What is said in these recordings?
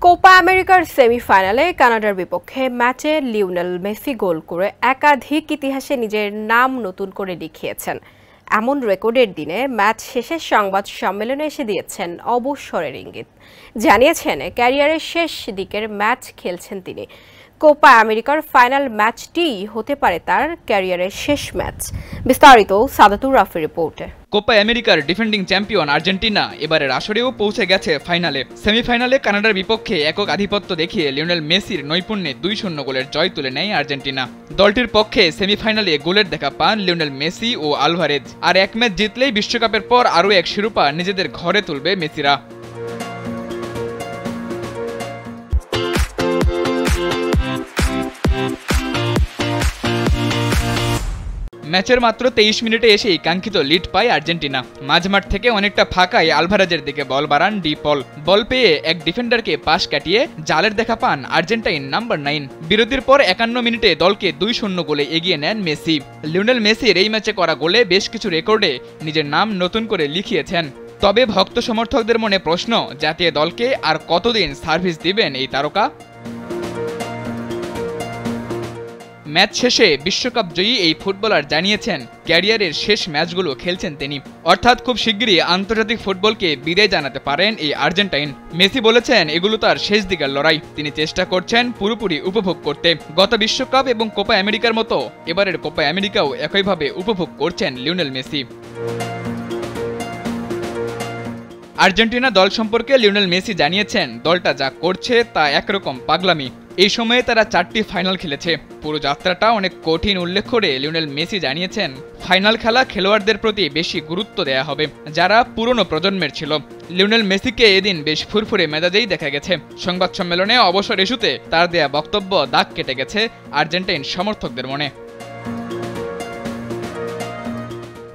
Copa আমেরিকার সেমিফাইনালে কানাডার বিপক্ষে ম্যাচে লিওনেল মেসি গোল করে একাধিক ইতিহাসে নিজের নাম নতুন করে লিখিয়েছেন। এমন রেকর্ডের দিনে ম্যাচ শেষে সংবাদ সম্মেলনে এসে দিয়েছেন অবসরের ইঙ্গিত। জানিয়েছেন ক্যারিয়ারের শেষ দিকের ম্যাচ খেলছেন তিনি। কোপা আমেরিকার ফাইনাল ম্যাচটি হতে পারে তার ক্যারিয়ারের শেষ ম্যাচ। বিস্তারিত সাদাতুর রাফির রিপোর্টে। কোপা আমেরিকার ডিফেন্ডিং চ্যাম্পিয়ন আর্জেন্টিনা এবারের আসরেও পৌঁছে গেছে ফাইনালে। সেমিফাইনালে কানাডার বিপক্ষে একক আধিপত্য দেখিয়ে লিওনেল মেসির নৈপুণ্যে 2-0 গোলের জয় তুলে নেয় আর্জেন্টিনা। দলটির পক্ষে সেমিফাইনালে গোলের দেখা পান লিওনেল মেসি ও আলভারেজ। আর এক ম্যাচ জিতলেই বিশ্বকাপের পর আরও এক শিরোপা নিজেদের ঘরে তুলবে মেসিরা। ম্যাচের মাত্র 23 মিনিটে এসেই কাঙ্ক্ষিত লিড পায় আর্জেন্টিনা। মাঝমাঠ থেকে অনেকটা ফাঁকায় আলভারেজের দিকে বল বাড়ান ডি পল। বল পেয়ে এক ডিফেন্ডারকে পাস কাটিয়ে জালের দেখা পান আর্জেন্টাইন নাম্বার 9। বিরতির পর 51 মিনিটে দলকে 2-0 গোলে এগিয়ে নেন মেসি। লিওনেল মেসির এই ম্যাচে করা গোলে বেশ কিছু রেকর্ডে নিজের নাম নতুন করে লিখিয়েছেন। তবে ভক্ত সমর্থকদের মনে প্রশ্ন, জাতীয় দলকে আর কতদিন সার্ভিস দিবেন এই তারকা? ম্যাচ শেষে বিশ্বকাপ জয়ী এই ফুটবলার জানিয়েছেন ক্যারিয়ারের শেষ ম্যাচগুলো খেলছেন তিনি, অর্থাৎ খুব শিগগিরই আন্তর্জাতিক ফুটবলকে বিদায় জানাতে পারেন এই আর্জেন্টাইন। মেসি বলেছেন এগুলো তার শেষ দিকের লড়াই, তিনি চেষ্টা করছেন পুরোপুরি উপভোগ করতে। গত বিশ্বকাপ এবং কোপা আমেরিকার মতো এবারের কোপা আমেরিকাও একইভাবে উপভোগ করছেন লিওনেল মেসি। আর্জেন্টিনা দল সম্পর্কে লিওনেল মেসি জানিয়েছেন দলটা যা করছে তা একরকম পাগলামি। এই সময়ে তারা 4টি ফাইনাল খেলেছে। পুরো যাত্রাটা অনেক কঠিন উল্লেখ করে লিওনেল মেসি জানিয়েছেন ফাইনাল খেলা খেলোয়াড়দের প্রতি বেশি গুরুত্ব দেয়া হবে, যারা পুরনো প্রজন্মের ছিল। লিওনেল মেসিকে এদিন বেশ ফুরফুরে মেজাজেই দেখা গেছে। সংবাদ সম্মেলনে অবসর ইস্যুতে তার দেয়া বক্তব্য দাগ কেটে গেছে আর্জেন্টাইন সমর্থকদের মনে।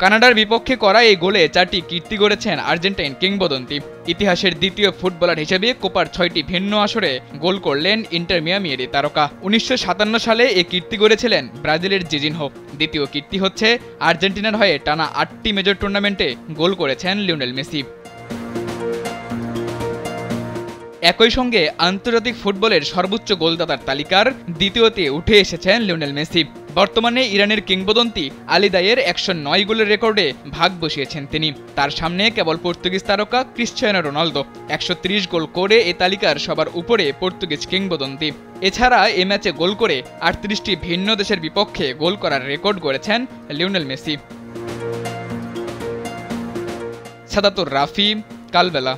কানাডার বিপক্ষে করা এই গোলে 4টি কীর্তি গড়েছেন আর্জেন্টাইন কিংবদন্তি। ইতিহাসের দ্বিতীয় ফুটবলার হিসেবে কোপার 6টি ভিন্ন আসরে গোল করলেন ইন্টার মিয়ামির তারকা। 1957 সালে এই কীর্তি গড়েছিলেন ব্রাজিলের জিজিনহো। দ্বিতীয় কীর্তি হচ্ছে আর্জেন্টিনার হয়ে টানা 8টি মেজর টুর্নামেন্টে গোল করেছেন লিওনেল মেসি। একই সঙ্গে আন্তর্জাতিক ফুটবলের সর্বোচ্চ গোলদাতার তালিকার দ্বিতীয়তে উঠে এসেছেন লিওনেল মেসি। বর্তমানে ইরানের কিংবদন্তি আলী দায়ের 109 গোলের রেকর্ডে ভাগ বসিয়েছেন তিনি। তার সামনে কেবল পর্তুগিজ তারকা ক্রিশ্চিয়ানো রোনালদো। 130 গোল করে এ তালিকার সবার উপরে পর্তুগিজ কিংবদন্তি। এছাড়া এ ম্যাচে গোল করে 38টি ভিন্ন দেশের বিপক্ষে গোল করার রেকর্ড গড়েছেন লিওনেল মেসি। সাদাতুর রাফি, কালবেলা।